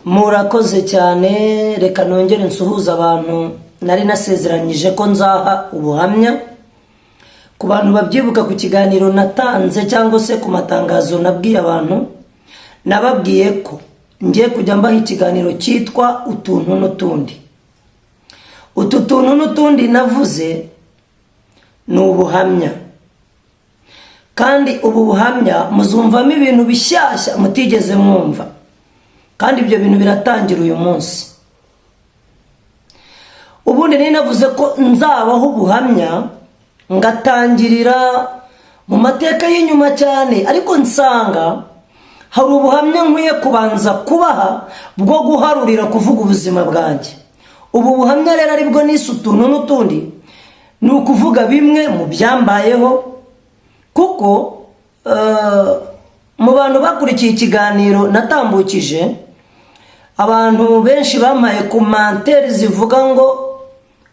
Murakoze cyane, reka nongere nsuhuza abantu nari nasezeranyije ko nzaha ubuhamya ku bantu babyibuka ku kiganiro natanze cyangwa se ku matangazo nabwiye abantu. Nababwiye ko ngiye kujya mbaha ikiganiro cyitwa utuntu n'utundi. Utu tuntu n'utundi navuze ni ubuhamya, kandi ubu buhamya muzumvamo ibintu bishyashya mutigeze mwumva, kandi ibyo bintu biratangira uyu munsi. Ubundi nari navuze ko nzabaho ubuhamya ngatangirira mu mateka y'inyuma cyane, ariko nsanga hari ubuhamya nkwiye kubanza kubaha bwo guharurira kuvuga ubuzima bwanjye. Ubu buhamya rero aribwo nise utuntu n'utundi, ni ukuvuga bimwe mu byambayeho, kuko mu bantu bakurikiye ikiganiro natambukije, abantu benshi bampaye komantere zivuga ngo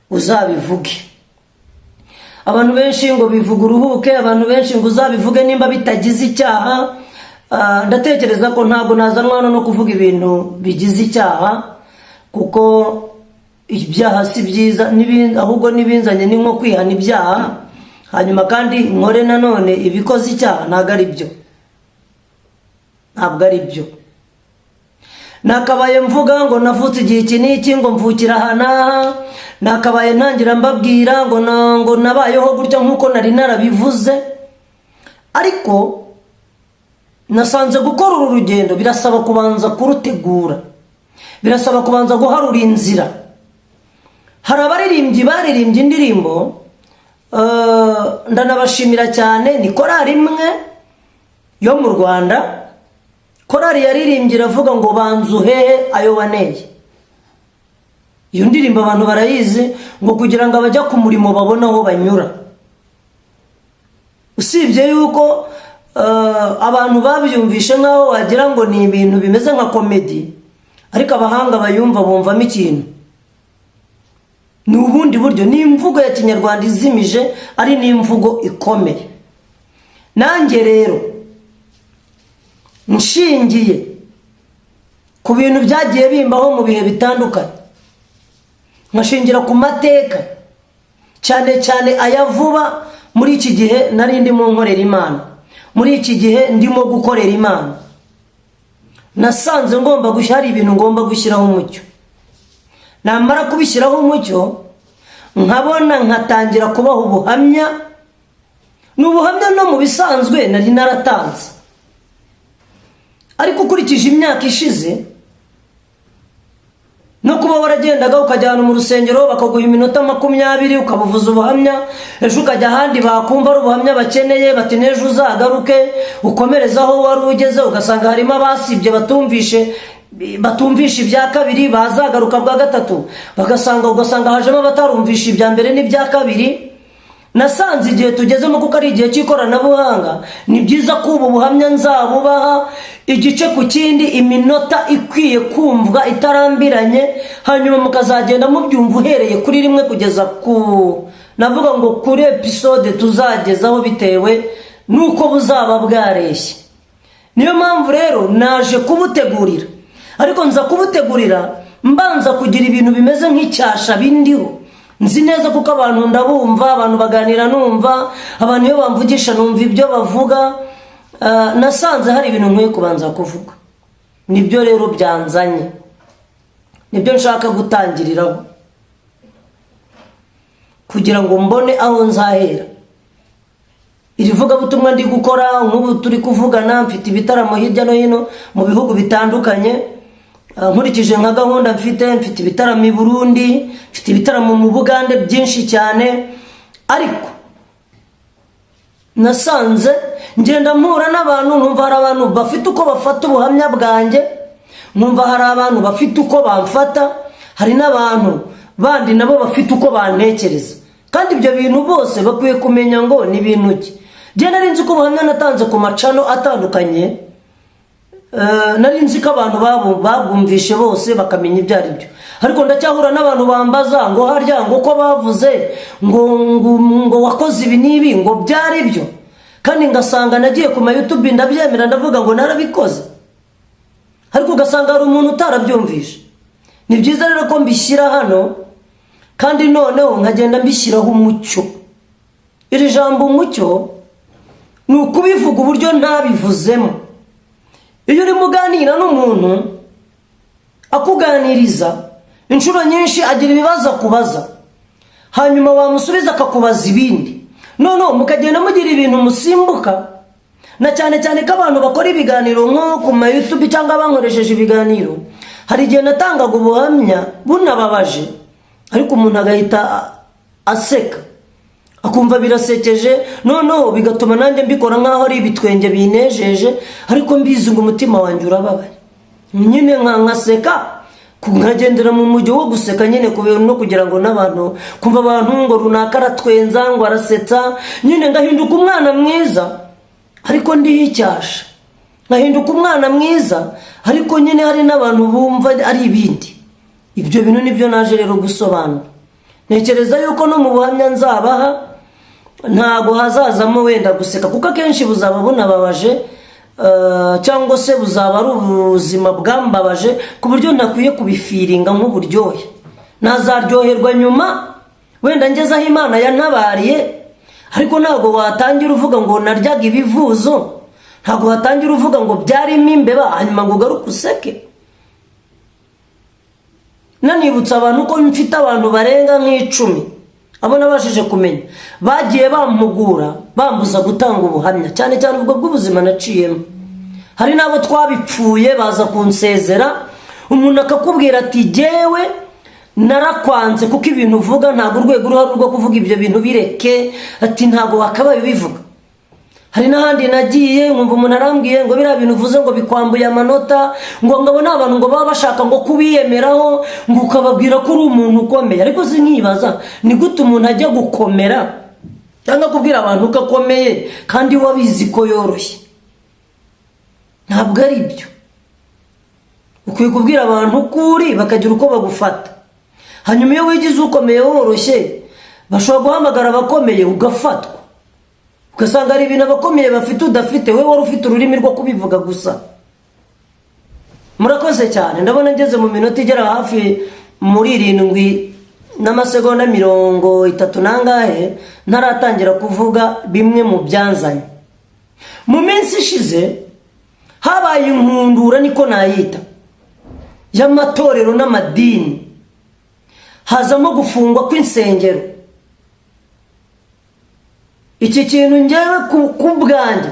uzabivuge, abantu benshi ngo bivuga uruhuke, abantu benshi ngo uzabivuge nimba bitagize icyaha. Ndatekereza ko ntabwo nazanwa no kuvuga ibintu bigize icyaha, kuko ibyaha si byiza, ahubwo n'ibinzanye ni nko kwihana ibyaha hanyuma kandi nkore nanone ibikoze icyaha. Ntabwo ari byo. Nakabaye mvuga ngo navutse igihe iki n'iki, ngo mvukira aha n'aha, nakabaye ntangira mbabwira ngo nabayeho gutya nk'uko nari narabivuze, ariko nasanze gukora uru rugendo birasaba kubanza kurutegura, birasaba kubanza guharura inzira. Hari abaririmbyi baririmbye indirimbo, ndanabashimira cyane, ni korali imwe yo mu Rwanda. Korali yaririmbye iravuga ngo banzu hehe ayo waneye. Iyo ndirimbo abantu barayizi, ngo kugira ngo abajya ku murimo babone aho banyura. Usibye yuko abantu babyumvishe nkaho wagira ngo ni ibintu bimeze nka komedi, ariko abahanga bayumva bumvamo ikintu. Ni ubundi buryo, ni imvugo ya kinyarwanda izimije, ari n'imvugo ikomeye. Nanjye rero nshingiye ku bintu byagiye bimbaho mu bihe bitandukanye, nkashingira ku mateka cyane cyane aya vuba. Muri iki gihe nari ndimo nkorera Imana, muri iki gihe ndimo gukorera Imana, nasanze ngomba hari ibintu ngomba gushyiraho umucyo. Namara kubishyiraho umucyo, nkabona nkatangira kubaha ubuhamya. N'ubuhamya no mu bisanzwe nari naratanze, ariko ukurikije imyaka ishize, no kuba waragendaga ukajyana mu rusengero bakaguha iminota 20 ukabuvuza ubuhamya, ejo ukajya ahandi bakumva ari ubuhamya bakeneye, bati n'ejo uzagaruke ukomereza aho wari ugeze, ugasanga harimo abasibye batumvisha ibya kabiri, bazagaruka bwa gatatu ugasanga hajemo abatarumvisha ibya mbere n'ibya kabiri. Nasanze igihe tugezemo, kuko ari igihe cy'ikoranabuhanga, ni byiza ko ubu buhamya nzabubaha igice ku kindi, iminota ikwiye kumvwa itarambiranye, hanyuma mukazagenda mubyumva uhereye kuri rimwe kugeza navuga ngo kuri episode tuzagezaho, bitewe nuko buzaba bwareshye. Niyo mpamvu rero naje kubutegurira, ariko nza kubutegurira mbanza kugira ibintu bimeze nk'icyasha bindiho. Nzi neza kuko abantu ndabumva, abantu baganira numva, abantu iyo bamvugisha numva ibyo bavuga. Nasanze hari ibintu nkwiye kubanza kuvuga, nibyo rero byanzanye, nibyo nshaka gutangiriraho kugira ngo mbone aho nzahera. Iri vugabutumwa ndi gukora nk'ubu turi kuvugana, mfite ibitaramo hirya no hino mu bihugu bitandukanye. Nkurikije nka gahunda mfite ibitaramo i Burundi, mfite ibitaramo mu Bugande byinshi cyane, ariko nasanze ngenda mpura n'abantu, numva hari abantu bafite uko bafata ubuhamya bwanjye, numva hari abantu bafite uko bamfata, hari n'abantu bandi nabo bafite uko bantekereza, kandi ibyo bintu bose bakwiye kumenya ngo ni ibintu ki. Je nari nzi ko ubuhamya natanze ku macano atandukanye, nari nzi ko abantu babumvishe bose bakamenya ibyo ari byo, ariko ndacyahura n'abantu bambaza ngo harya ngo uko bavuze ngo wakoze ibi n'ibi ngo byari byo, kandi ngasanga nagiye ku ma YouTube ndabyemera, ndavuga ngo narabikoze. ariko ugasanga hari umuntu utarabyumvishe. Ni byiza rero ko mbishyira hano kandi noneho nkagenda mbishyiraho umucyo. Iri jambo umucyo ni ukubivuga uburyo ntabivuzemo. Iyo uri muganira n'umuntu akuganiriza inshuro nyinshi agira ibibazo akubaza, hanyuma wamusubiza akakubaza ibindi, noneho mukagenda mugira ibintu musimbuka. Na cyane cyane ko abantu bakora ibiganiro nko ku ma YouTube cyangwa bankoresheje ibiganiro, hari igihe natangaga ubuhamya bunababaje ariko umuntu agahita aseka akumva birasekeje, noneho bigatuma nanjye mbikora nkaho ari ibitwenge binejeje, ariko mbizi ngo umutima wanjye urababaye. Nyine nkaseka, nkagendera mu mujyi wo guseka nyine kubera no kugira ngo n'abantu kumva abantu ngo runaka aratwenza ngo arasetsa, nyine ngahinduka umwana mwiza ariko ndiho icyasha, ngahinduka umwana mwiza ariko nyine hari n'abantu bumva ari ibindi. Ibyo bintu nibyo naje rero gusobanura. Ntekereza yuko no mu buhamya nzabaha ntago hazazamo wenda guseka, kuko akenshi buzaba bunababaje cyangwa se buzaba ari ubuzima bwambabaje ku buryo ntakwiye kubifiringa nk'uburyohe. Nazaryoherwa nyuma wenda ngeze aho Imana yantabariye, ariko ntago watangira uvuga ngo naryaga ibivuzo, ntago watangira uvuga ngo byarimo imbeba hanyuma ngo ugaruke useke. Nanibutsa abantu ko mfite abantu barenga nk'icumi abo nabashije kumenya bagiye bampugura bambuza gutanga ubuhamya, cyane cyane ubwo bw'ubuzima naciyemo. Hari nabo twabipfuye baza kunsezera, umuntu akakubwira ati jewe narakwanze kuko ibintu uvuga ntago urwego uruhari rwo kuvuga ibyo bintu bireke, ati ntago wakabaye bivuga. Hari n'ahandi nagiye nkumva umuntu arambwiye ngo biriya bintu uvuze ngo bikwambuye amanota, ngo ngabo n'abantu ngo baba bashaka ngo kubiyemeraho ngo ukababwira ko uri umuntu ukomeye. Ariko sinkibaza ni gute umuntu ajya gukomera cyangwa kubwira abantu ko akomeye kandi wabizi ko yoroshye? Ntabwo ari byo. Ukwiye kubwira abantu ko uri bakagira uko bagufata, hanyuma iyo wigize ukomeye woroshye bashobora guhamagara abakomeye ugafatwa, ugasanga ari ibintu abakomeye bafite udafite, we wari ufite ururimi rwo kubivuga gusa. Murakoze cyane, ndabona ngeze mu minota igera hafi muri 7 n'amasegonda 30 nangahe ntaratangira kuvuga bimwe mu byanzanye. Mu minsi ishize habaye inkundura niko nayita y'amatorero n'amadini, hazamo gufungwa kw'insengero. Iki kintu ngewe ku bwanjye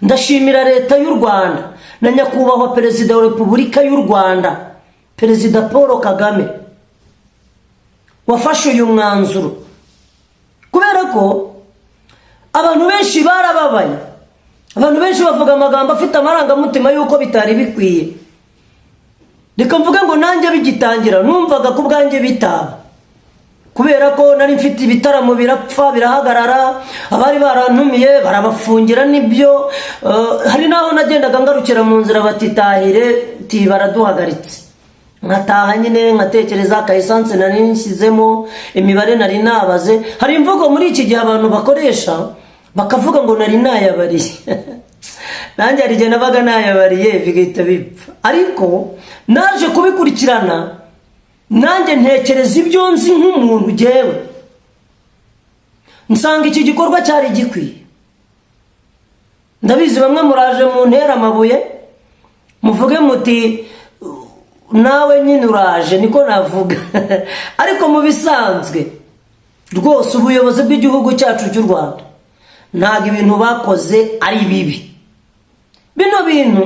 ndashimira leta y'u Rwanda na nyakubahwa perezida wa Repubulika y'u Rwanda, Perezida Paul Kagame, wafashe uyu mwanzuro, kubera ko abantu benshi barababaye. Abantu benshi bavuga amagambo afite amarangamutima yuko bitari bikwiye. Reka mvuge ngo nanjye bigitangira numvaga ku bwanjye bitaba, kubera ko nari mfite ibitaramo birapfa birahagarara, abari barantumiye barabafungira. Nibyo hari naho nagendaga ngarukira mu nzira batitahire ti baraduhagaritse, nkataha nyine nkatekereza akayisanse nari nshyizemo, imibare nari nabaze. Hari imvugo muri iki gihe abantu bakoresha bakavuga ngo nari nayabariye nanjye hari igihe nabaga nayabariye bigahita bipfa, ariko naje kubikurikirana nanjye ntekereza ibyo nzi nk'umuntu jewe, nsanga iki gikorwa cyari gikwiye. Ndabizi bamwe muraje mu ntera amabuye muvuge muti nawe nyine uraje, niko navuga ariko mu bisanzwe rwose ubuyobozi bw'igihugu cyacu cy'u Rwanda ntago ibintu bakoze ari bibi. Bino bintu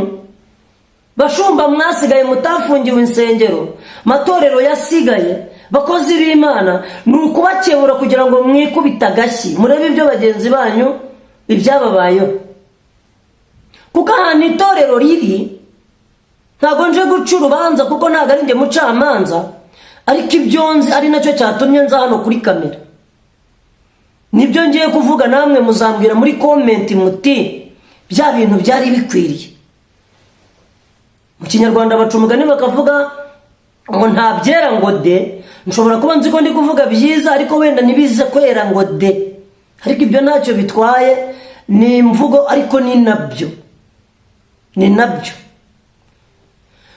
bashumba mwasigaye mutafungiwe insengero, matorero yasigaye, bakozi b'Imana, ni ukubakebura kugira ngo mwikubita agashyi murebe ibyo bagenzi banyu ibyababayeho. Kuko ahantu itorero riri ntago nje guca urubanza kuko ntago ari njye mucamanza, ariko ibyo nzi ari nacyo cyatumye nza hano kuri kamera. Nibyo ngiye kuvuga, namwe muzambwira muri comment muti bya bintu byari bikwiriye. Mu Kinyarwanda baca umugani bakavuga ngo nta byera ngo de. Nshobora kuba nzi ko ndi kuvuga byiza ariko wenda nibize kwera ngo de, ariko ibyo ntacyo bitwaye, ni imvugo ariko ni nabyo.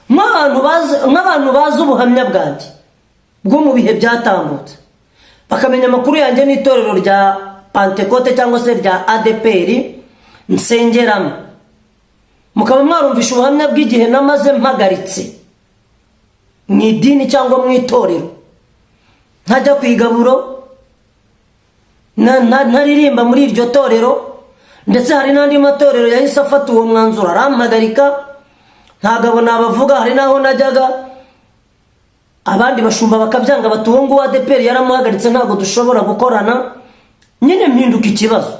nk'abantu bazi ubuhamya bwanjye bwo mu bihe byatambutse, bakamenya amakuru yanjye n'itorero rya Pentecote cyangwa se rya ADPR nsengeramo, mukaba mwarumvisha ubuhamya bw'igihe namaze mpagaritse mu idini cyangwa mu itorero, ntajya ku igaburo, ntaririmba muri iryo torero, ndetse hari n'andi matorero yahise afata uwo mwanzuro arampagarika, ntagabo nabavuga. Hari naho najyaga abandi bashumba bakabyanga, bati uwo nguwo ADPR yaramuhagaritse ntabwo dushobora gukorana, nyine mpinduka ikibazo.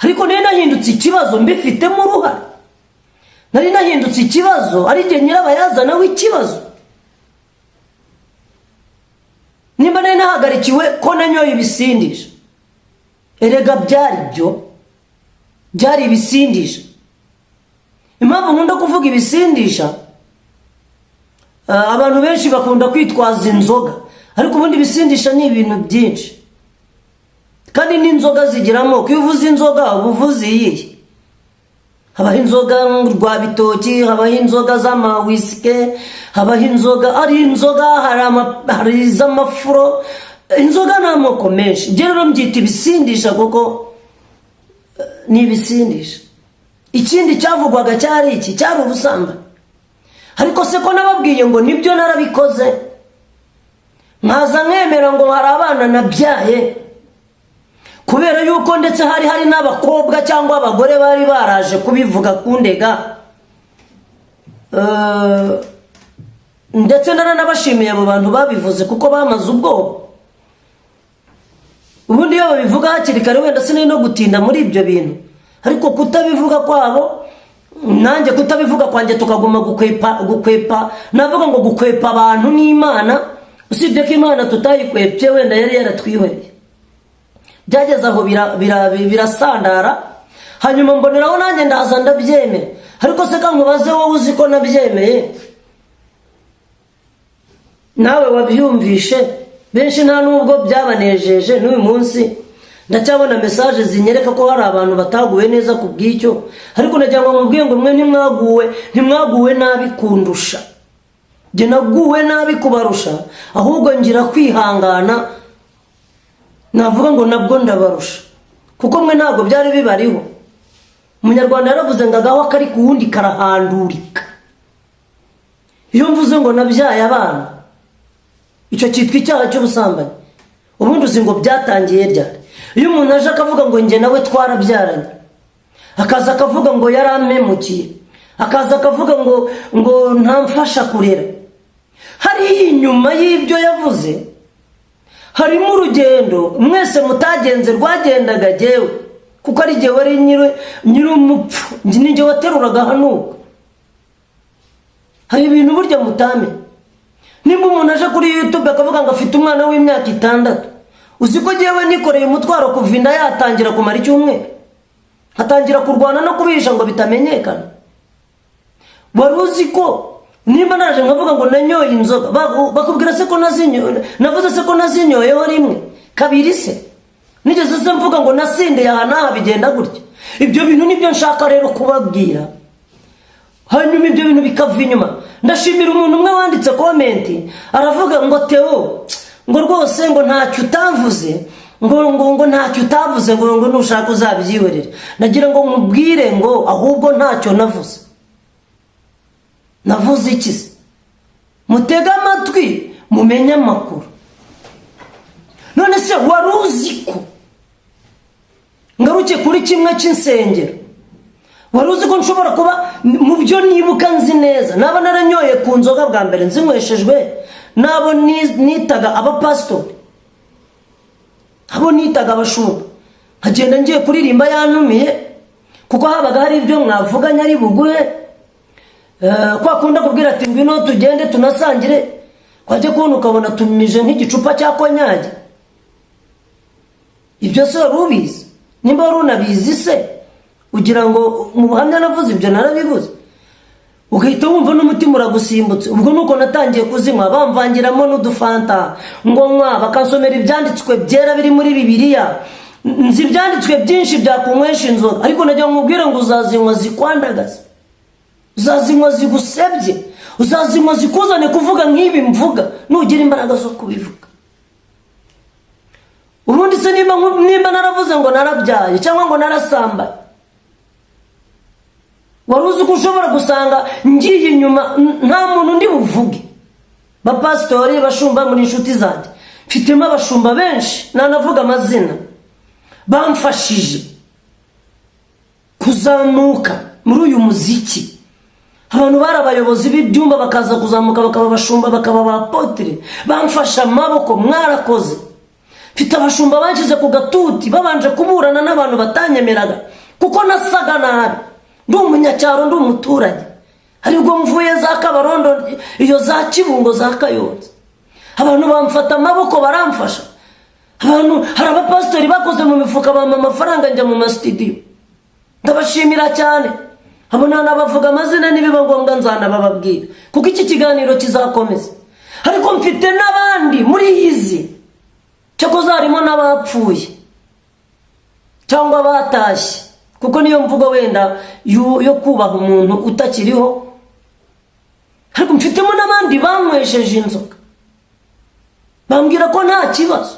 Ariko nari nahindutse ikibazo mbifitemo uruhare, nari nahindutse ikibazo ari jye nyirabayazana w'ikibazo. Nimba nari nahagarikiwe ko nanyoye ibisindisha, erega byari ibisindisha. Impamvu nkunda kuvuga ibisindisha, abantu benshi bakunda kwitwaza inzoga, ariko ubundi ibisindisha ni ibintu byinshi, kandi n'inzoga zigira amoko. Iyo uvuze inzoga uba uvuze iyihe? Habaho inzoga rwa bitoki, habaho inzoga z'amawisike, habaho inzoga ari inzoga, hari iz'amafuro, inzoga ni amoko menshi. Njye rero mbyita ibisindisha kuko ni ibisindisha. Ikindi cyavugwaga cyari iki? Cyari ubusambanyi. Ariko se ko nababwiye ngo nibyo narabikoze, nkaza nkemera ngo hari abana nabyaye, kubera yuko ndetse hari n'abakobwa cyangwa abagore bari baraje kubivuga kundega, ndetse naranabashimiye abo bantu babivuze kuko bamaze ubwoba. Ubundi iyo babivuga hakiri kare wenda sinari no gutinda muri ibyo bintu, ariko kutabivuga kwabo, nanjye kutabivuga kwanjye tukaguma gukwepa, navuga ngo gukwepa abantu n'Imana, usibye ko Imana tutayikwepye, wenda yari yaratwihoreye. Byageze aho birasandara, hanyuma mboneraho nanjye ndaza ndabyemera. Ariko se kankubaze wowe uzi ko nabyemeye, nawe wabyumvishe? Benshi nta nubwo byabanejeje. N'uyu munsi ndacyabona message zinyereka ko hari abantu bataguwe neza ku bw'icyo, ariko nagira ngo mubwiye ngo mwe ntimwaguwe nabi kundusha, jye naguwe nabi kubarusha, ahubwo ngira kwihangana, navuga ngo nabwo ndabarusha, kuko mwe ntabwo byari bibariho. Umunyarwanda yaravuze ngo agaho kari ku wundi karahandurika. Iyo mvuze ngo nabyaye abana, icyo cyitwa icyaha cy'ubusambanyi. Ubundi uzi ngo byatangiye ryari? Iyo umuntu aje akavuga ngo njye nawe twarabyaranye, akaza akavuga ngo yarampemukiye, akaza akavuga ngo ntamfasha kurera, hari inyuma y'ibyo yavuze harimo urugendo mwese mutagenze rwagendaga jyewe, kuko ari jyewe wari nyir'umupfu, ni jye wateruraga hanuka. Hari ibintu burya mutame. Nimba umuntu aje kuri YouTube akavuga ngo afite umwana w'imyaka 6, uzi ko jyewe nikoreye umutwaro kuva inda yatangira kumara icyumweru, hatangira kurwana no kubihisha ngo bitamenyekana. Wari uzi ko nimba naje nkavuga ngo nanyoye inzoga, bakubwira se ko nazinyoye, navuze se ko nazinyoyeho rimwe kabiri se, nigeze se mvuga ngo nasindeye aha n'aha bigenda gutya? Ibyo bintu nibyo nshaka rero kubabwira, hanyuma ibyo bintu bikava inyuma. Ndashimira umuntu umwe wanditse komenti aravuga ngo Theo, ngo rwose ngo ntacyo utavuze, ngo ntacyo utavuze, ngo nushaka uzabyihorera. Nagira ngo mubwire ngo ahubwo ntacyo navuze. Navuze iki se? Mutega amatwi mumenye amakuru. None se wari uzi ko, ngaruke kuri kimwe cy'insengero, wari uzi ko nshobora kuba mu byo nibuka nzi neza, naba naranyoye ku nzoga bwa mbere nzinyweshejwe nabo nitaga abapasitori, abo nitaga abashumba, nkagenda ngiye kuririmba yantumiye, kuko habaga hari ibyo mwavuganye ari buguhe, kwa kunda kubwira ati ngwino tugende tunasangire, kwajya kubona ukabona tumije nk'igicupa cya konyage. Ibyo se wari ubizi? Nimba wari unabizi se, ugira ngo mu buhamya navuze ibyo narabivuze, ugahita wumva n'umutima uragusimbutse. Ubwo nuko natangiye kuzinywa, bamvangiramo n'udufanta ngo nywa, bakansomera ibyanditswe byera biri muri Bibiliya. Nzi ibyanditswe byinshi byakunywesha inzoga, ariko nagira ngo mubwire ngo uzazinywa zikwandagaze, uzazinywa zigusebye, uzazinywa zikuzane kuvuga nk'ibi mvuga nugira imbaraga zo kubivuga. Ubundi se nimba naravuze ngo narabyaye cyangwa ngo narasambaye, wari uzi ko ushobora gusanga ngiye inyuma nta muntu ndi buvuge? Bapasitori, bashumba muri inshuti zanjye mfitemo abashumba benshi nanavuga amazina bamfashije kuzamuka muri uyu muziki. Abantu bari abayobozi b'ibyumba bakaza kuzamuka bakaba abashumba bakaba abapotere, bamfasha amaboko, mwarakoze. Mfite abashumba banshyize ku gatuti babanje kuburana n'abantu batanyemeraga kuko nasaga nabi, ndi umunyacyaro, ndi umuturage, aribwo mvuye za Kabarondo iyo za Kibungo za Kayonza. Abantu bamfata amaboko baramfasha. Abantu hari abapasitori bakoze mu mifuka bampa amafaranga njya mu masitidiyo, ndabashimira cyane. Abo nanabavuga amazina nibiba ngombwa nzanabababwira kuko iki kiganiro kizakomeza. Ariko mfite n'abandi muri izi cyakoze harimo n'abapfuye cyangwa batashye, kuko niyo mvugo wenda yo kubaha umuntu utakiriho. Ariko mfitemo n'abandi banywesheje inzoga bambwira ko nta kibazo,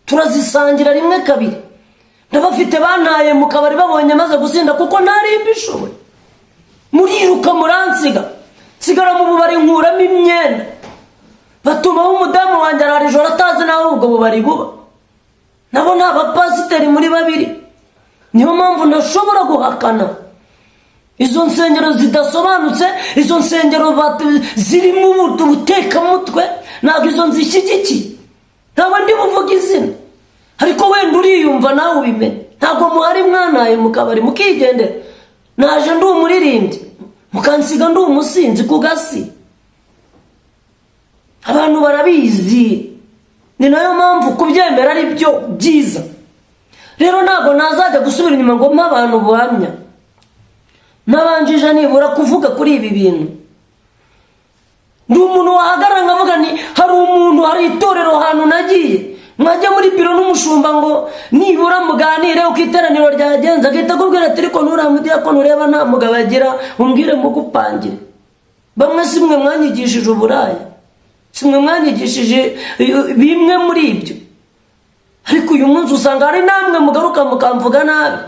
turazisangira rimwe kabiri. Ndabafite bantaye mu kabari babonye maze gusinda kuko ntari mbishoboye, muriruka muransiga, sigara mu bubari nkuramo imyenda, batumaho umudamu wanjye arara ijoro atazi naho ubwo bubari buba. Nabo ni abapasiteri muri babiri. Niyo mpamvu ntashobora guhakana izo nsengero zidasobanutse, izo nsengero zirimo ubutekamutwe, ntabwo izo nzishyigikiye, ntabwo ndi buvuga izina. Ariko wenda uriyumva nawe ubimenye, ntabwo muhari mwantaye mu kabari mukigendera, naje ndi umuririmbyi mukansiga ndi umusinzi ku gasi. Abantu barabizi, ni nayo mpamvu kubyemera ari byo byiza. Rero ntabwo nazajya gusubira inyuma ngo mpa abantu buhamya, nabanjije nibura kuvuga kuri ibi bintu. Ndi umuntu wahagarara nkavuga ni hari umuntu, hari itorero ahantu nagiye, mwajya muri biro n'umushumba ngo nibura muganire uko iteraniro ryagenze, agahita akubwira ati ariko nturamudiyakoni ureba nta mugabo agira, umbwire mugupangire. Bamwe si mwe mwanyigishije uburaya, si mwe mwanyigishije bimwe muri ibyo. Ariko uyu munsi usanga hari namwe mugaruka mukamvuga nabi,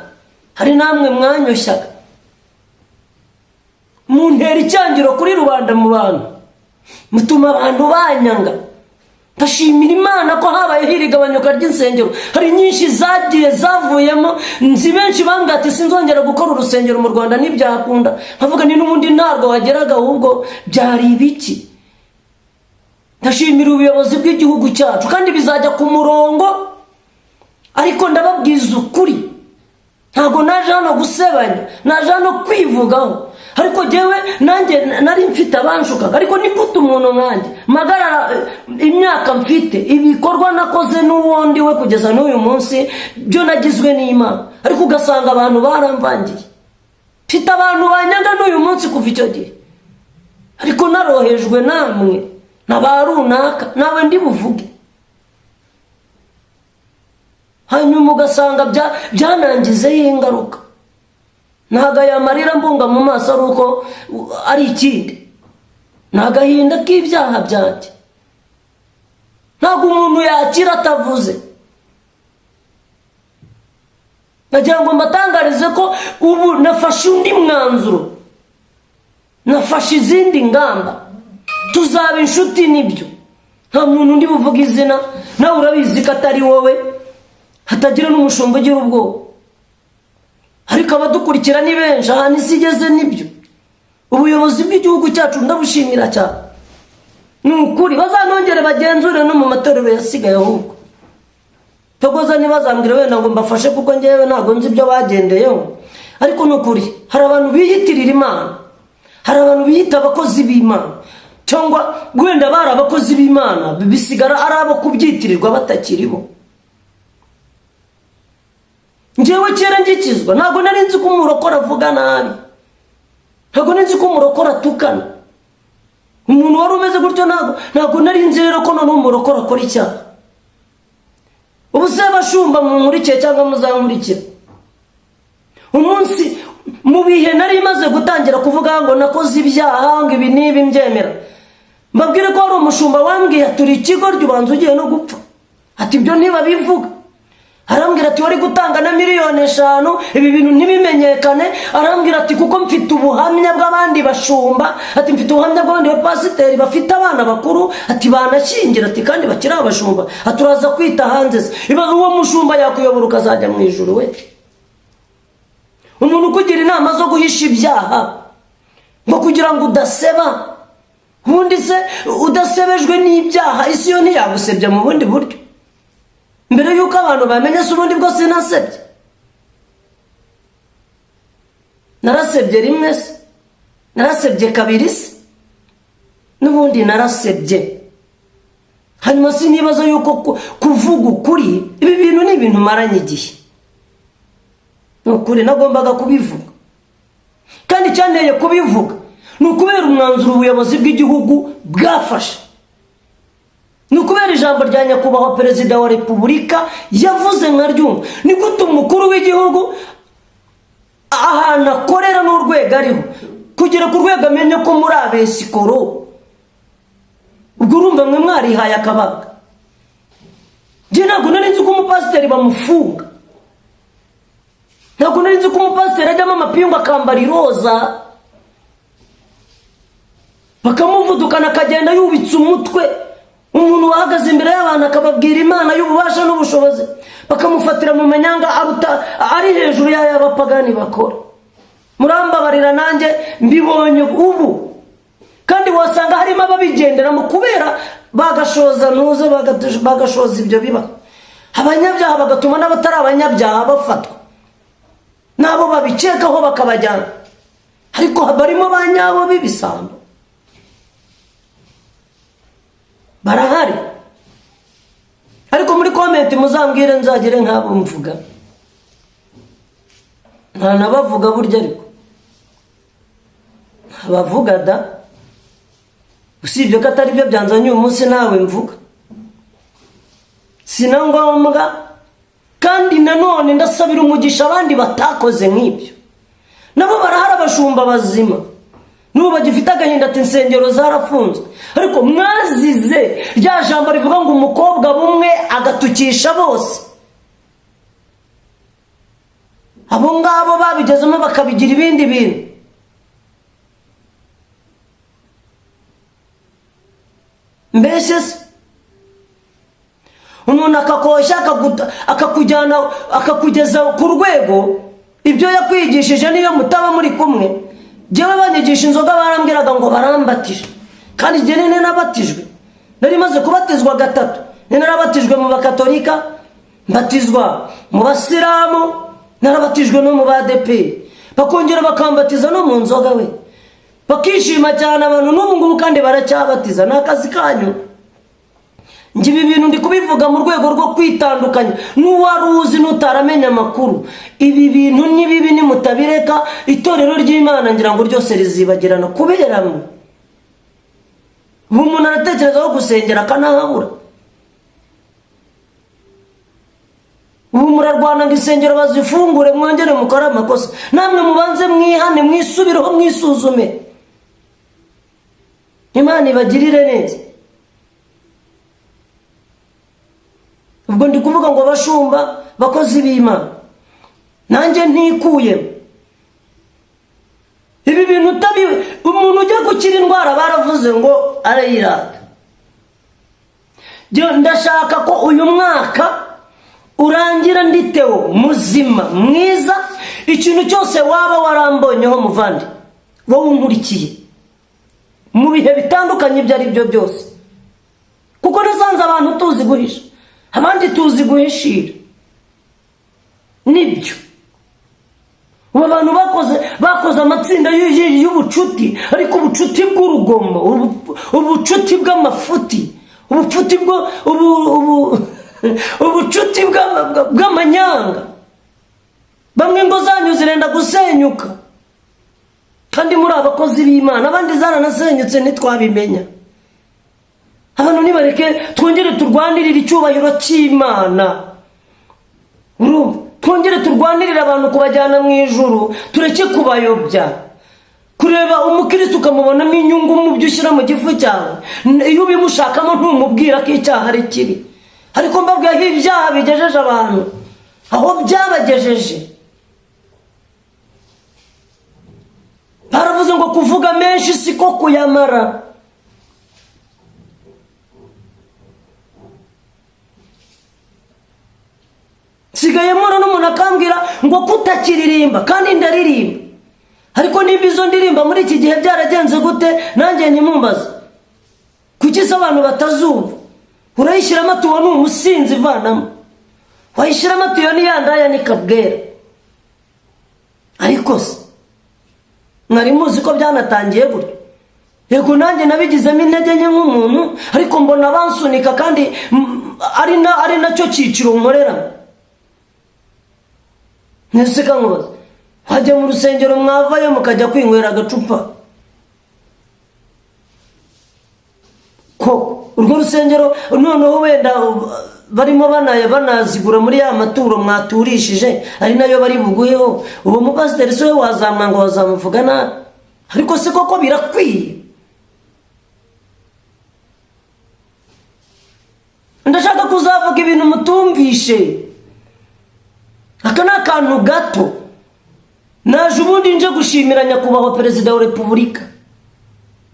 hari namwe mwanyoshyaga muntera icyangiro kuri rubanda mu bantu, mutuma abantu banyanga. Ndashimira Imana ko habaye hirigabanyuka ry'insengero, hari nyinshi zagiye zavuyemo. Nzi benshi bambwira ati sinzongera gukora urusengero mu Rwanda ntibyakunda. Nkavuga ni n'ubundi ntabwo wageraga, ahubwo byari ibiki. Ndashimira ubuyobozi bw'igihugu cyacu kandi bizajya ku murongo. Ariko ndababwiza ukuri, ntabwo naje hano gusebanya, naje hano kwivugaho. Ariko jewe nanjye nari mfite abanshukaga, ariko nikuta umuntu nkanjye magarara imyaka mfite, ibikorwa nakoze n'uwondi we kugeza n'uyu munsi byo nagizwe n'Imana. Ariko ugasanga abantu baramvangiye, mfite abantu banyanga n'uyu munsi kuva icyo gihe, ariko narohejwe namwe nabarunaka nawe ndi buvuge. Hanyuma ugasanga byanangizeho ingaruka. Ntago yamarira mbunga mu maso ari uko ari ikindi, nagahinda k'ibyaha byanjye. Ntago umuntu yakira atavuze. Nagira ngo mbatangarize ko ubu nafashe undi mwanzuro, nafashe izindi ngamba, tuzaba inshuti n'ibyo. Nta muntu ndi buvuga izina, nawe urabizi ko atari wowe, hatagira n'umushumba ugira ubwoba. Ariko abadukurikira ni benshi, ahantu isi igeze nibyo. Ubuyobozi bw'igihugu cyacu ndabushimira cyane, ni ukuri. Bazanongere bagenzure no mu matorero yasigaye, ahubwo togoza ntibazambwire wenda ngo mbafashe kuko ngewe ntabwo nzi ibyo bagendeyeho. Ariko ni ukuri, hari abantu biyitirira Imana, hari abantu biyita abakozi b'Imana, cyangwa wenda bari abakozi b'Imana bisigara ari abo kubyitirirwa batakiriho. Ngewe kera ngikizwa ntabwo nari nzi ko umurokora avuga nabi, ntabwo nari nzi ko umurokora atukana. Umuntu wari umeze gutyo ntabwo nari nzi rero ko none umurokora akora icyaha. Ubu se bashumba mumurikiye cyangwa muzamurikira, umunsi mu bihe nari maze gutangira kuvuga ngo nakoze ibyaha ngo ibi nibi mbyemera, mbabwire ko hari umushumba wambwiye turi ikigo ry'ubanza ugiye no gupfa. Ati ibyo niba bivuga, arambwira ati wari gutanga na miliyoni 5 ibi bintu ntibimenyekane. Arambwira ati kuko mfite ubuhamya bw'abandi bashumba, ati mfite ubuhamya bw'abandi bapasiteri bafite abana bakuru, ati banashyingira, ati kandi bakiri abashumba, aturaza kwita hanze se. Ibaze uwo mushumba yakuyobora ukazajya mu ijuru we? Umuntu kugira inama zo guhisha ibyaha ngo kugira ngo udaseba, ubundi se udasebejwe n'ibyaha isi yo ntiyagusebya mu bundi buryo? Mbere yuko abantu bamenye se ubundi bwose nasebye? Narasebye rimwe se? Narasebye kabiri se? N'ubundi narasebye. Hanyuma sinibaza yuko kuvuga ukuri ibi bintu ni ibintu maranye igihe. Nukuri nagombaga kubivuga, kandi cyanteye kubivuga nukubera umwanzuro ubuyobozi bw'igihugu bwafashe, nukubera ijambo rya nyakubahwa perezida wa repubulika yavuze nkaryumva. Ni gute umukuru w'igihugu ahantu akorera n'urwego ariho kugera ku rwego amenye ko muri abesikoro? Ubwo urumva mwe mwarihaye akabaga. Njye ntabwo nari nzi ko umupasiteri bamufunga, ntabwo nari nzi ko umupasiteri ajyamo amapingu akambara iroza bakamuvudukana akagenda yubitse umutwe. Umuntu wahagaze imbere y'abantu akababwira Imana y'ububasha n'ubushobozi, bakamufatira mu manyanga ari hejuru y'abapagani bakora. Murambabarira nanjye mbibonye ubu, kandi wasanga harimo ababigenderamo kubera bagashoza nuze bagashoza ibyo biba. Abanyabyaha bagatuma n'abatari abanyabyaha bafatwa, nabo babicekaho bakabajyana, ariko barimo banyabo b'ibisambo barahari. Ariko muri komenti muzambwire nzagire nk'abo mvuga. Nta nabavuga burya, ariko abavuga da, usibye ko atari byo byanzanye uyu munsi nawe mvuga, sinangombwa. Kandi nanone ndasabira umugisha abandi batakoze nk'ibyo, nabo barahari abashumba bazima n'ubu bagifite agahinda ati insengero zarafunzwe. Ariko mwazize rya jambo rivuga ngo umukobwa bumwe agatukisha bose. Abo ngabo babigezemo bakabigira ibindi bintu. Mbese umuntu akakoshya akakujyana akakugeza ku rwego ibyo yakwigishije niyo mutaba muri kumwe. Jewe banyigisha inzoga barambwiraga ngo barambatije, kandi jye nene nabatijwe. Nari maze kubatizwa 3. Narabatijwe mu bakatolika, mbatizwa mu basilamu, narabatijwe no mu badeperi, bakongera bakambatiza no mu nzoga we. Bakishima cyane abantu n'ubu ngubu kandi baracyabatiza. Nakazi kanyu. Njye ibi bintu ndi kubivuga mu rwego rwo kwitandukanya n'uwaruzi n'utaramenya amakuru. Ibi bintu ni bibi, ni mutabireka itorero ry'Imana ngira ngo ryose rizibagirana kuberamo. Ubu umuntu aratekerezaho gusengera akanahabura. Ubu murarwana ngo insengero bazifungure mwongere mukora amakosa. Namwe mubanze mwihane, mwisubireho, mwisuzume. Imana ibagirire neza. Ubwo ndi kuvuga ngo bashumba bakozi b'Imana, nanjye ntikuyemo ibi bintu. Umuntu ujya gukira indwara baravuze ngo arayirata. Ndashaka ko uyu mwaka urangira nditeho muzima mwiza. Ikintu cyose waba warambonyeho muvandi wowe unkurikiye mu bihe bitandukanye ibyo ari byo byose, kuko nasanze abantu tuzi guhisha, abandi tuzi guhishira. Nibyo ubu abantu bakoze amatsinda y'ubucuti, ariko ubucuti bw'urugomo, ubucuti bw'amafuti, ubucuti bw'amanyanga. Bamwe ngo zanyu zirenda gusenyuka, kandi muri abakozi b'Imana, abandi zaranasenyutse ntitwabimenya. Abantu nibareke twongere turwanirire icyubahiro cy'Imana. twongere turwanirira abantu kubajyana mu ijuru, tureke kubayobya. Kureba umukristo ukamubonamo inyungu mu byo ushyira mu gifu cyawe, iyo ubimushakamo ntumubwira ko icyaha ari kibi. Ariko mbabwira ko ibyaha bigejeje abantu aho byabagejeje. Baravuze ngo kuvuga menshi siko kuyamara. Sigaye mbona n'umuntu akambwira ngo kutakiririmba kandi ndaririmba. Ariko niba izo ndirimba muri iki gihe byaragenze gute, nanjye nyimumbaza. Kuki se abantu batazumva? Urayishyiramo ati uwo ni umusinzi vanamo, wayishyiramo ati iyo ni yandaya ni kabwera. Ariko se mwari muzi ko byanatangiye gutyo? Yego nanjye nabigizemo intege nke nk'umuntu, ariko mbona bansunika kandi ari nacyo cyiciro nkorera. Ntiseka nkubaza, wajya mu rusengero mwavayo mukajya kwinywera agacupa ko urwo rusengero noneho wenda barimo banazigura muri ya maturo mwaturishije ari nayo bari buguheho, uwo mupasiteri se we wazamwa ngo wazamuvuga nabi? Ariko se koko birakwiye? Ndashaka kuzavuga ibintu mutumvishe. Aka ni akantu gato. Naje ubundi nje gushimira nyakubahwa perezida wa repubulika.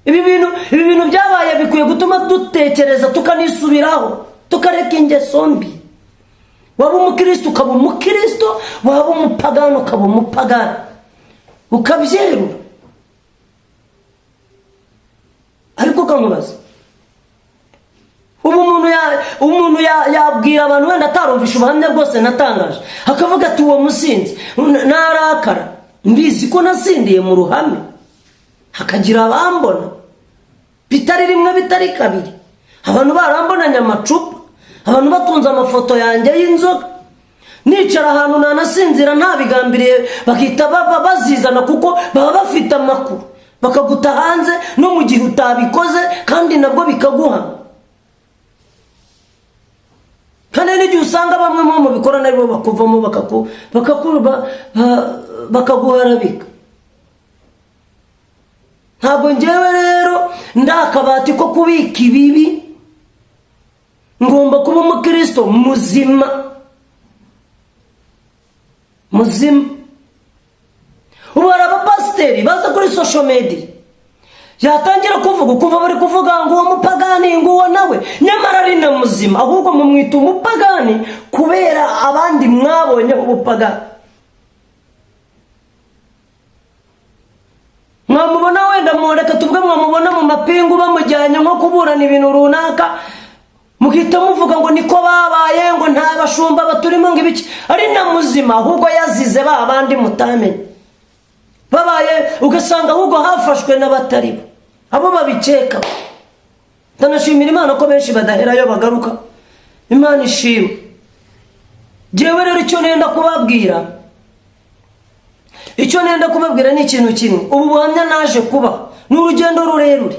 Ibi bintu byabaye bikwiye gutuma dutekereza tukanisubiraho, tukareka ingeso mbi. Waba umukristo ukaba umukristo, waba umupagani ukaba umupagani, ukabyerura. Ariko kankubaza, umuntu yabwira abantu wenda atarumvisha ubuhamya bwose natangaje, akavuga ati uwo musinzi narakara, mbizi ko nasindiye mu ruhame, hakagira abambona bitari rimwe bitari kabiri, abantu barambonanye amacupa, abantu batunze amafoto yanjye y'inzoga, nicara ahantu nanasinzira ntabigambiriye, bakita bazizana kuko baba bafite amakuru, bakaguta hanze no mu gihe utabikoze kandi nabwo bikaguha. Kandi n'igihe usanga bamwe mu bikorana aribo bakuvamo bakaguharabika. Ntabwo njyewe rero ndakabati ko kubika ibibi, ngomba kuba umukristo muzima. Ubu hari abapasiteri baza kuri social media, yatangira kuvuga ukumva bari kuvuga ngo uwo mupagani ngo uwo nawe nyamara ari na muzima, ahubwo mumwita umupagani kubera abandi mwabonye ubupagani. Mwamubona wenda mureka tuvuge mwamubona mu mapingu bamujyanye nko kuburana ibintu runaka, mukita muvuga ngo niko babaye, ngo nta bashumba baturimo ngo ibiki, ari na muzima ahubwo yazize ba bandi mutamenye babaye, ugasanga ahubwo hafashwe n'abatari abo babiceka. Ndanashimira Imana ko benshi badaherayo bagaruka, Imana ishimwe. Jewe rero icyo nenda kubabwira ni ikintu kimwe. Ubu buhamya naje kuba ni urugendo rurerure.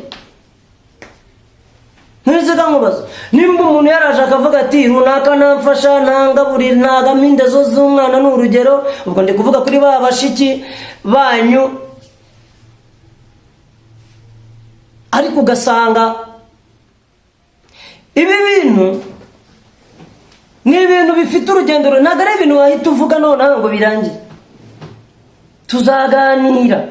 Ntiziga nkubaza, nimba umuntu yaraje akavuga ati runaka namfasha ntangaburira ntagaminde zo z'umwana n'urugero, ubwo ndi kuvuga kuri ba bashiki banyu, ariko ugasanga ibi bintu ni ibintu bifite urugendo, ntabwo ari ibintu wahita uvuga noneho ngo birangire. Tuzaganira.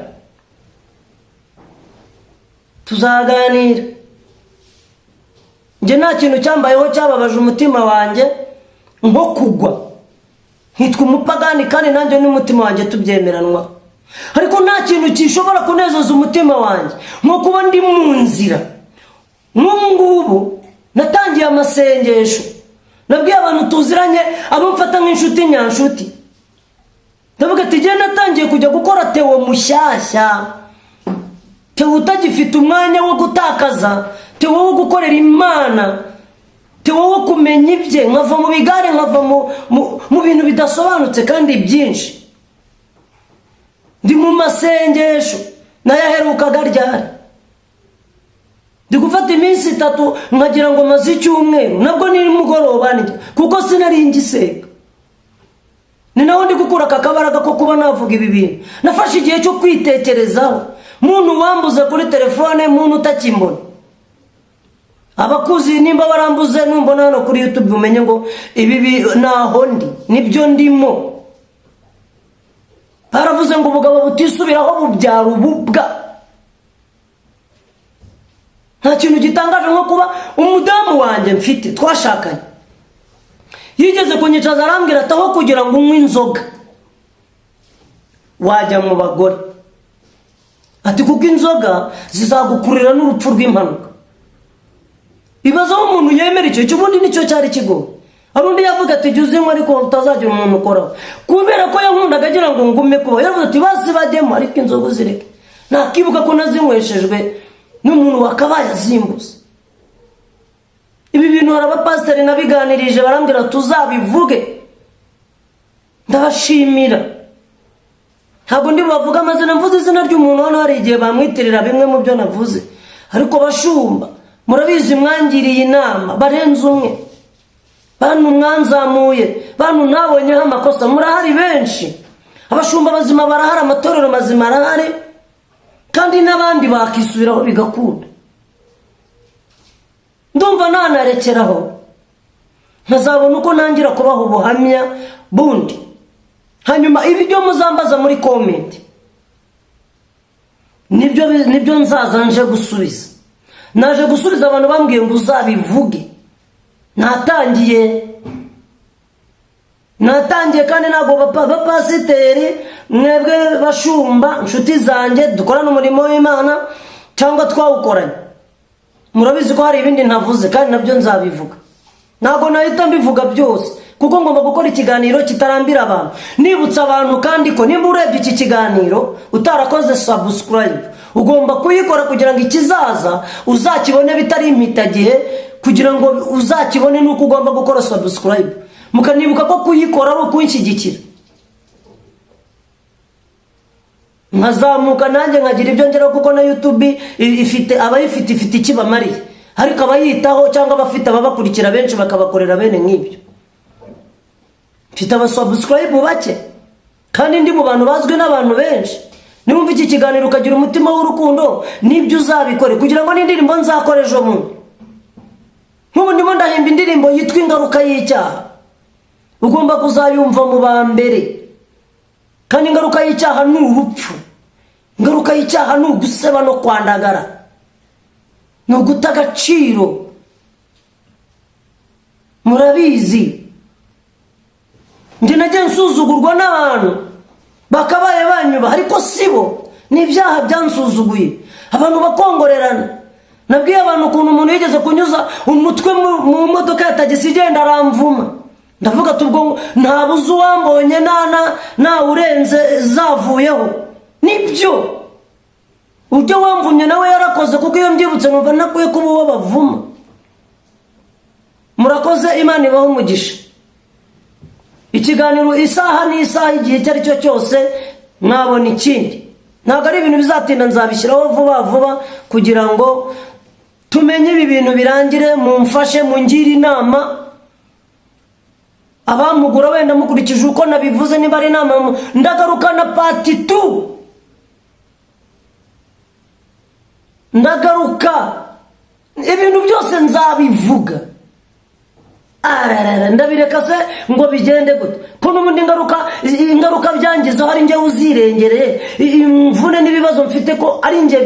Nje nta kintu cyambayeho cyababaje umutima wanjye nko kugwa hitwa umupagani, kandi nanjye n'umutima wanjye tubyemeranwa. Ariko nta kintu gishobora kunezeza umutima wanjye nko kuba ndi mu nzira. Nk'ubu ngubu natangiye amasengesho, nabwiye abantu tuziranye, abo mfata nk'inshuti nyanshuti, ndavuga ati jye natangiye kujya gukora tewo mushyashya, tewo utagifite umwanya wo gutakaza, tewo wo gukorera Imana, tewo wo kumenya ibye, nkava mu bigare, nkava mu bintu bidasobanutse kandi byinshi. Ndi mu masengesho nayaherukaga ryari, ndi gufata iminsi 3 nkagira ngo maze icyumweru, nabwo ni mugoroba njye kuko sinari ngiseka. ni naho ndi gukura kakabaraga ko kuba navuga ibi bintu. Nafashe igihe cyo kwitekerezaho, muntu wambuze kuri telefone, muntu utakimbona. Abakuzi nimba barambuze numbona hano kuri YouTube umenye ngo ibi naho ndi nibyo ndimo. Baravuze ngo ubugabo butisubiraho bubyara ububwa. Nta kintu gitangaje nko kuba umudamu wanjye mfite twashakanye yigeze kunyicaza arambwira ataho kugira ngo unywe inzoga wajya mu bagore, ati kuko inzoga zizagukurira n'urupfu rw'impanuka. Ibaza aho umuntu yemera icyo cy'ubundi nicyo cyari kigo. Hari undi yavuga ati jya uzinywa ariko utazagira umuntu ukoraho, kubera ko yankundaga agira ngo ngume kuba. Yaravuze ati basi bademo ariko inzoga uzireke. Nakibuka ko nazinyweshejwe n'umuntu wakabaye azimbuza. Ibi bintu hari abapasiteri nabiganirije barambwira tuzabivuge. Ndabashimira. Ntabwo ndi bavuga amazina, mvuze izina ry'umuntu. Hano hari igihe bamwitirira bimwe mu byo navuze, ariko bashumba murabizi mwangiriye inama barenze umwe, bantu mwanzamuye, bantu nabonyeho amakosa murahari benshi. Abashumba bazima barahari, amatorero mazima arahari, kandi n'abandi bakisubiraho bigakunda. Ndumva nanarekeraho nkazabona uko nangira kubaho ubuhamya bundi, hanyuma ibi byo muzambaza muri comment nibyo nzaza nje gusubiza. Naje gusubiza abantu bambwiye ngo uzabivuge. Natangiye kandi ntabwo bapasiteri mwebwe bashumba inshuti zanjye dukorana umurimo w'Imana cyangwa twawukoranye, murabizi ko hari ibindi ntavuze kandi nabyo nzabivuga. Ntabwo nahita mbivuga byose kuko ngomba gukora ikiganiro kitarambira abantu. Nibutsa abantu kandi ko nimba urebye iki kiganiro utarakoze subscribe, ugomba kuyikora kugira ngo ikizaza uzakibone bitari impitagihe, kugira ngo uzakibone nuko ugomba gukora subscribe. Mukanibuka ko kuyikora ari ukunshyigikira, nkazamuka nanjye nkagira ibyo ngeraho, kuko na YouTube ifite ikibamariye, ariko abayitaho cyangwa abafite ababakurikira benshi bakabakorera bene nk'ibyo. Mfite abasubscribe bake kandi ndi mu bantu bazwi n'abantu benshi. Niwumva iki kiganiro ukagira umutima w'urukundo, nibyo uzabikore kugira ngo n'indirimbo nzakora ejo bundi. Nk'ubu ndimo ndahimba indirimbo yitwa Ingaruka y'Icyaha, ugomba kuzayumva mu ba mbere. Kandi ingaruka y'icyaha ni urupfu, ingaruka y'icyaha ni uguseba no kwandagara, ni uguta agaciro. Murabizi njye nagiye nsuzugurwa n'abantu bakabaye banyuba, ariko sibo, ni ibyaha byansuzuguye. Abantu bakongorerana. Nabwiye abantu ukuntu umuntu yigeze kunyuza umutwe mu modoka ya tagisi igenda aramvuma. Ndavuga tubwo ntabuze uwambonye na urenze zavuyeho. Nibyo ujye wamvumye nawe yarakoze, kuko iyo mbyibutse numva nakuye kuba uwo bavuma. Murakoze, Imana ibaho umugisha. Ikiganiro isaha n'isaha, igihe icyo ari cyo cyose mwabona ikindi. Ntabwo ari ibintu bizatinda, nzabishyiraho vuba kugira ngo tumenye ibi bintu birangire. Mumfashe, mungire inama. Abamugura wenda mukurikije uko nabivuze, niba ari inama ndagarukana part 2. Ndagaruka ibintu byose nzabivuga. Ndabireka se ngo bigende gute? Ko n'ubundi ingaruka byangiza hari njye uzirengereye. Imvune n'ibibazo mfite ko ari njye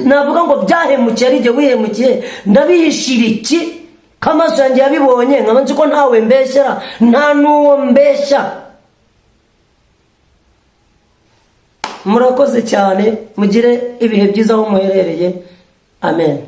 navuga ngo byahemukiye, ari njye wihemukiye. Ndabihishira iki? Kamaso yanjye yabibonye, nkaba nzi ko ntawe mbeshyera, nta n'uwo mbeshya. Murakoze cyane, mugire ibihe byiza aho muherereye. Amen.